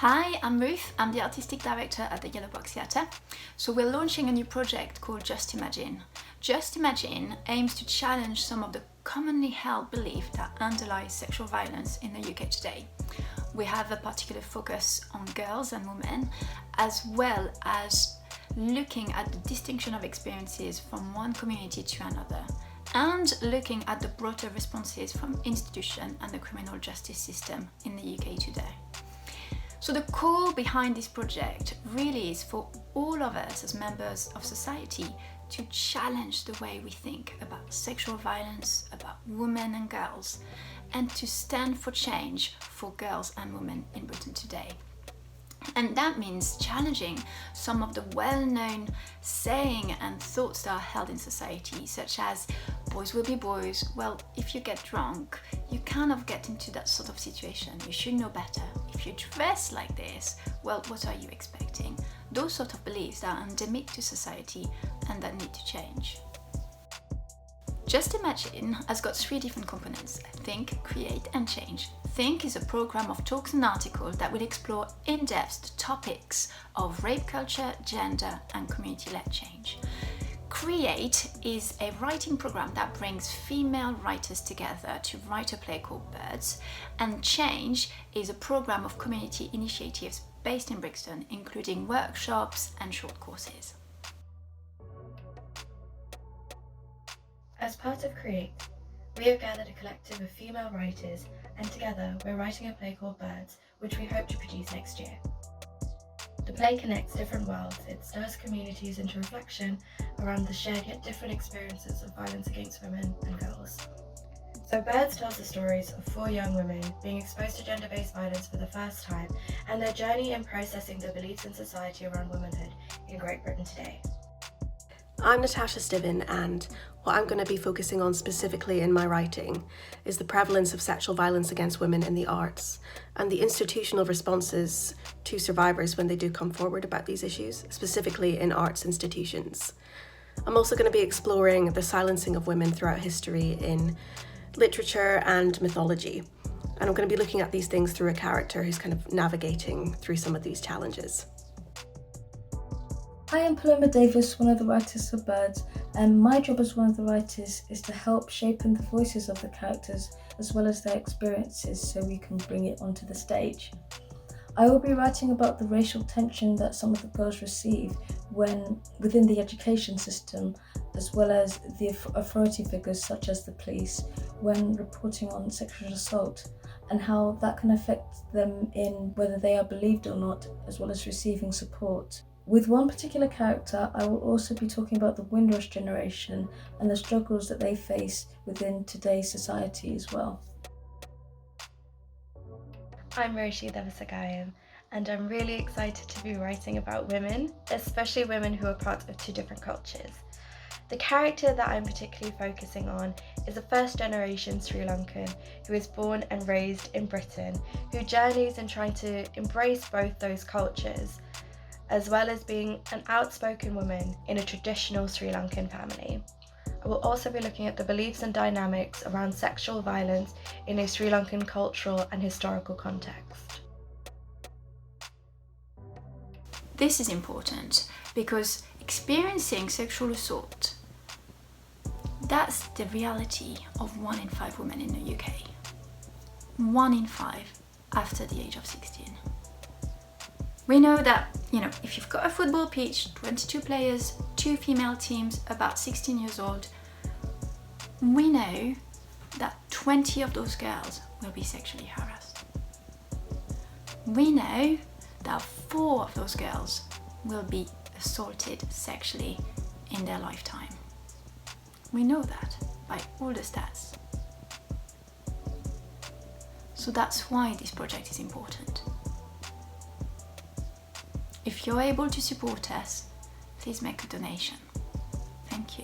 Hi, I'm Ruth. I'm the Artistic Director at the Yellow Box Theatre. So we're launching a new project called Just Imagine. Just Imagine aims to challenge some of the commonly held beliefs that underlie sexual violence in the UK today. We have a particular focus on girls and women, as well as looking at the distinction of experiences from one community to another, and looking at the broader responses from institutions and the criminal justice system in the UK today. So the core behind this project really is for all of us as members of society to challenge the way we think about sexual violence, about women and girls, and to stand for change for girls and women in Britain today. And that means challenging some of the well-known sayings and thoughts that are held in society, such as boys will be boys. Well, if you get drunk, you kind of get into that sort of situation. You should know better. If you dress like this, well, what are you expecting? Those sort of beliefs are endemic to society and that need to change. Just Imagine has got 3 different components: think, create and change. Think is a program of talks and articles that will explore in-depth topics of rape culture, gender and community-led change. Create is a writing program that brings female writers together to write a play called Birds. And Change is a program of community initiatives based in Brixton, including workshops and short courses. As part of Create, we have gathered a collective of female writers, and together we're writing a play called Birds, which we hope to produce next year. The play connects different worlds. It stirs communities into reflection around the shared yet different experiences of violence against women and girls. So Birds tells the stories of 4 young women being exposed to gender-based violence for the first time and their journey in processing the beliefs in society around womanhood in Great Britain today. I'm Natasha Stiven, and what I'm going to be focusing on specifically in my writing is the prevalence of sexual violence against women in the arts and the institutional responses to survivors when they do come forward about these issues, specifically in arts institutions. I'm also going to be exploring the silencing of women throughout history in literature and mythology, and I'm going to be looking at these things through a character who's kind of navigating through some of these challenges. Hi, I'm Paloma Davis, one of the writers for Birds, and my job as one of the writers is to help shape in the voices of the characters as well as their experiences so we can bring it onto the stage. I will be writing about the racial tension that some of the girls receive when within the education system, as well as the authority figures such as the police when reporting on sexual assault, and how that can affect them in whether they are believed or not, as well as receiving support. With one particular character, I will also be talking about the Windrush generation and the struggles that they face within today's society as well. I'm Roshi Devasagayan, and I'm really excited to be writing about women, especially women who are part of 2 different cultures. The character that I'm particularly focusing on is a first-generation Sri Lankan who is born and raised in Britain, who journeys in trying to embrace both those cultures, as well as being an outspoken woman in a traditional Sri Lankan family. I will also be looking at the beliefs and dynamics around sexual violence in a Sri Lankan cultural and historical context. This is important because experiencing sexual assault, that's the reality of 1 in 5 women in the UK. 1 in 5 after the age of 16. We know that, if you've got a football pitch, 22 players, 2 female teams, about 16 years old, we know that 20 of those girls will be sexually harassed. We know that 4 of those girls will be assaulted sexually in their lifetime. We know that by all the stats. So that's why this project is important. If you're able to support us, please make a donation. Thank you.